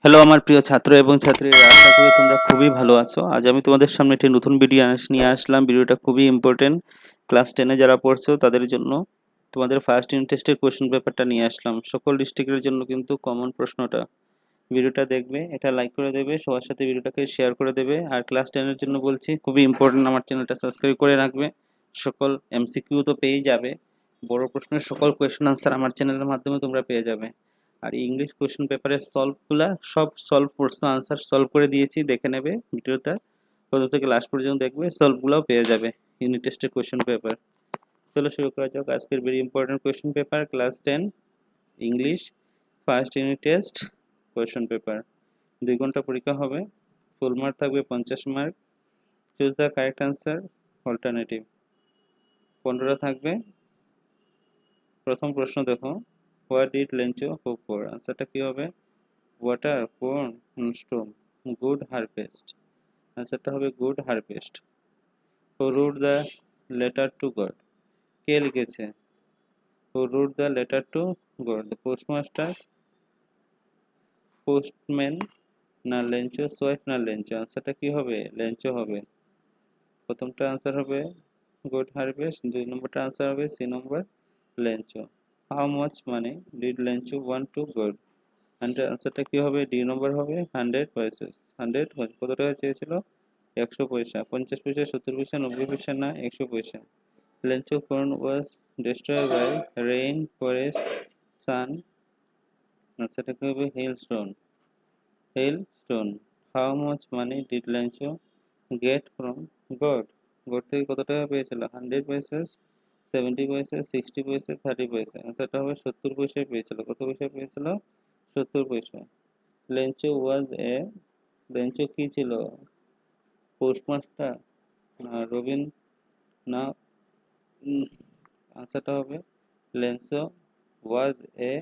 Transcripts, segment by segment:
Hello আমার প্রিয় ছাত্র এবং ছাত্রীরা, আশা করি তোমরা খুবই ভালো আছো। আজ আমি তোমাদের সামনে একটি নতুন ভিডিও নিয়ে আসলাম। ভিডিওটা খুবই ইম্পর্টেন্ট। ক্লাস 10 এ যারা পড়ছো তাদের জন্য তোমাদের ফার্স্ট ইউনিট টেস্টের কোয়েশ্চেন পেপারটা নিয়ে আসলাম। সকল ডিস্ট্রিক্টের জন্য কিন্তু কমন প্রশ্নটা। ভিডিওটা দেখবে, এটা লাইক করে দেবে, সবার সাথে ভিডিওটাকে শেয়ার করে দেবে। আর ক্লাস 10 এর জন্য বলছি, খুবই ইম্পর্টেন্ট, আমার চ্যানেলটা সাবস্ক্রাইব করে রাখবে। সকল এমসিকিউ তো পেয়েই যাবে, বড় প্রশ্নের সকল কোয়েশ্চেন আনসার আমার চ্যানেলের মাধ্যমে তোমরা পেয়ে যাবে। আর ইংলিশ কোয়েশ্চেন পেপারের সলভগুলা সব প্রশ্ন আনসার সলভ করে দিয়েছি, দেখে নেবে ভিডিওটা প্রথম থেকে লাস্ট পর্যন্ত দেখবে, সলভগুলোও পেয়ে যাবে ইউনিট টেস্টের কোয়েশ্চেন পেপার। চলো শুরু করা যাক আজকের very important question paper, class 10 English first unit test question paper. 2 ঘন্টা পরীক্ষা হবে, ফুল মার্ক থাকবে 50 mark. Choose the correct answer, alternative 15 থাকবে। প্রথম প্রশ্ন দেখো, what did Lencho hope for? আনসারটা কি হবে? Water, corn, stone. Good harvest, আনসারটা হবে good harvest. Who wrote the letter to God? কে লিখেছে? Who wrote the letter to God? The postmaster, postman, না লেঞ্চো ওয়াইফ, না লেঞ্চো? আনসারটা কি হবে? লেঞ্চো হবে। প্রথমটা আনসার হবে গুড হারভেস্ট, 2 নম্বরটা আনসার হবে সি নম্বর, Lencho. How much money did Lencho want to God? আনসারটা কি হবে? ডি নম্বর হবে 100 পয়সা। 100 কত টাকা চেয়েছিল? 100 পয়সা। 50 পয়সা, 70 পয়সা, 90 পয়সা, না 100 পয়সা? Lencho corn was destroyed by rain, forest, sun. আনসারটা কি হবে? hailstone. hailstone. How much money did Lencho get from God? God থেকে কত টাকা পেয়েছিল? 100 পয়সা, 70 পয়সা, 60 পয়সা, 30 পয়সা? আনসারটা হবে 70 পয়সায় পেয়েছিল। কত পয়সা পেয়েছিল? 70 পয়সা। লেঞ্চো ওয়াজ এ, লেঞ্চো কি ছিল? পোস্টমাস্টার, না রবিন, না আনসারটা হবে লেঞ্চো ওয়াজ এ,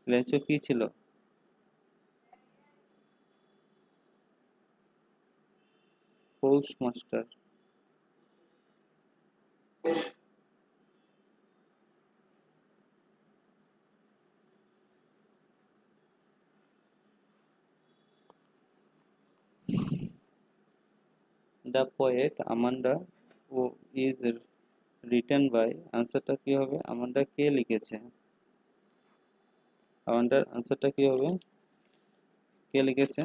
লেঞ্চো কি ছিল? পোস্টমাস্টার। দ্য পোয়েট আমান্ডা ও ইজ রিটেন বাই? আনসারটা কি হবে? আমান্ডা কে লিখেছে? আমান্ডার আনসারটা কি হবে? কে লিখেছে?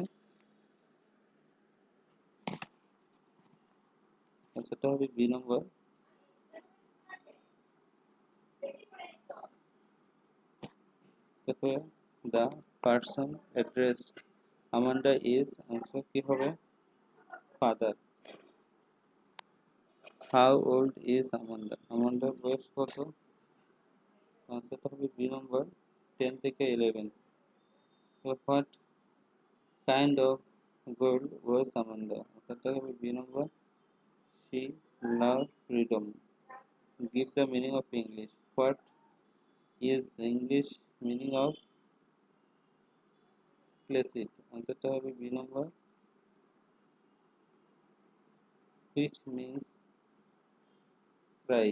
আনসারটা হবে বি নম্বর। দেখো, the person address Amanda is, answer কি হবে? Father. How old is Amanda? আমান্ডার বয়স কত? আনসারটা হবে বি নম্বর, 10 থেকে 11। What kind of girl was Amanda? আনসারটা হবে B number, she love freedom. Give the meaning of English. What is the English meaning of placid? আনসারটা হবে B number, which means cry.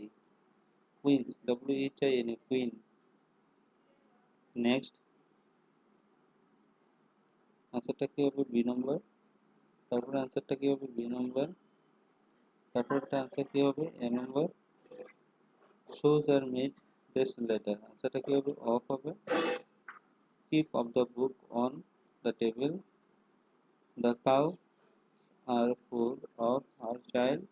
Queens, WHIN, queen. Next আনসারটা কি হবে? B number. তারপরে আনসারটা কি হবে? B number. তারপরে একটা আনসার কি হবে? A number. Shows are made this letter? আনসারটা কি হবে? অফ হবে। Keep off the book on the table. The cow are food of her child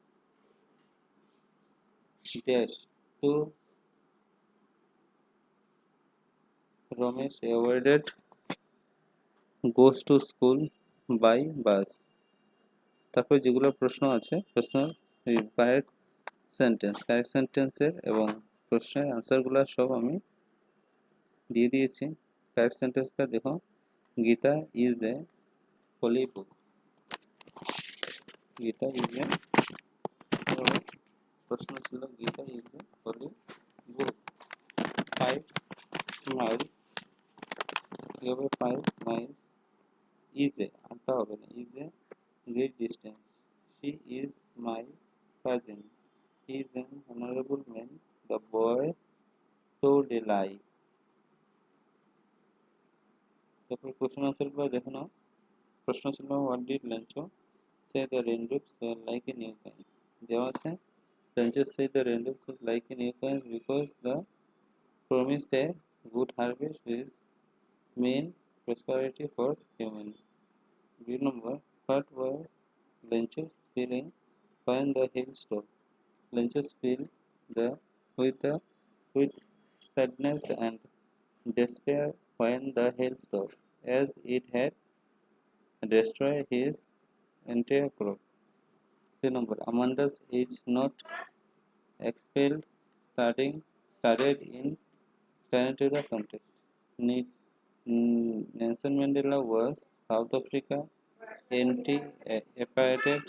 dash to Ramesh awarded goes to school by bus. তারপর যেগুলো প্রশ্ন আছে, প্রশ্ন কারেক্ট কারেক্ট সেন্টেন্সের এবং প্রশ্নের আনসারগুলো সব আমি দিয়ে দিয়েছি। কারেক্ট সেন্টেন্সটা দেখো, Gita is a holy book. Gita is a, প্রশ্ন ছিল Gita is a holy book. 5 miles, কি হবে? 5 মাইলস ইজ এ, আনটা হবে না, is a great distance. She is my cousin, he is an honourable man, the boy told a lie. তারপর question আনসারগুলো দেখে নাও। প্রশ্ন ছিল what did Lencho say the raindrops were like in Ukraine. দেওয়া আছে Lencho say the raindrops were like in Ukraine because the promised a good harvest which mean prosperity for human. B number, what were Lenchos feeling when the hill stopped? Lenchos feel the with sadness and despair when the hail stopped, as it had destroyed his entire crop. C number, Amanda's is not expelled started in senatorial contest. Nelson Mandela was South Africa anti-apartheid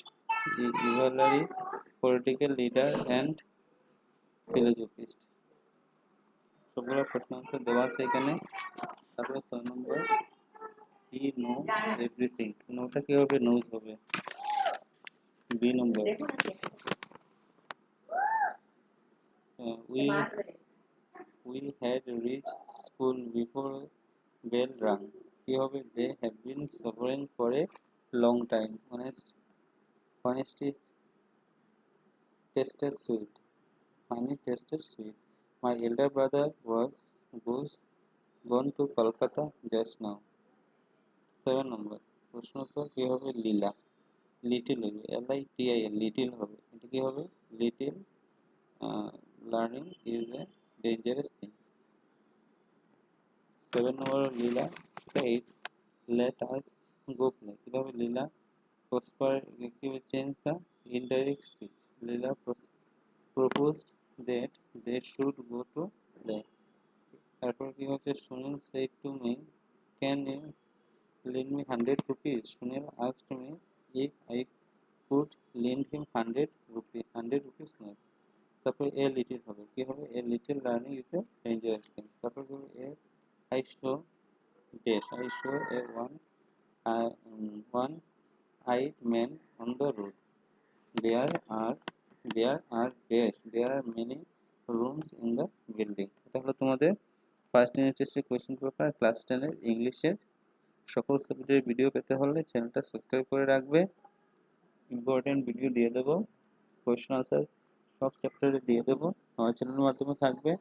evolutionary political leader and philanthropist. সবগুলো প্রশ্ন answer দেওয়া আছে এখানে। তারপরে 6 নম্বর he know everything. নোটা কি হবে? Knows হবে। B number we had reach school before bell rang. কি হবে? They have been suffering for a long time. Honesty tasted sweet. Honey tasted sweet. My elder brother was gone to Kolkata just now. 7 number প্রশ্ন তো কি হবে? লীলা। Little হবে, LITIL, little হবে। এটা কি হবে? Little learning is a dangerous thing. 7 number Leela said let us go play। কি হবে? লীলা prosper কি হবে? change the indirect speech. Leela proposed that they should go to play। তারপর কি হচ্ছে? Sunil said to me can you lend me 100 rupees? Sunil asked me if I could lend him 100 rupees not। তারপর a little হবে, কি হবে? A little learning is a dangerous thing. তারপর কি হবে? A I show A one eyed man on the road. There are there are many rooms in the building। এটা হলো তোমাদের ফার্স্ট ইউনিট টেস্টের কোয়েশ্চেন পেপার ক্লাস 10 এর ইংলিশের। সকল সাবজেক্টের ভিডিও পেতে হলে চ্যানেলটা সাবস্ক্রাইব করে রাখবে। ইম্পর্টেন্ট ভিডিও দিয়ে দেবো, কোয়েশ্চেন আনসার সব চ্যাপ্টারে দিয়ে দেবো, আমার চ্যানেলের মাধ্যমে থাকবে।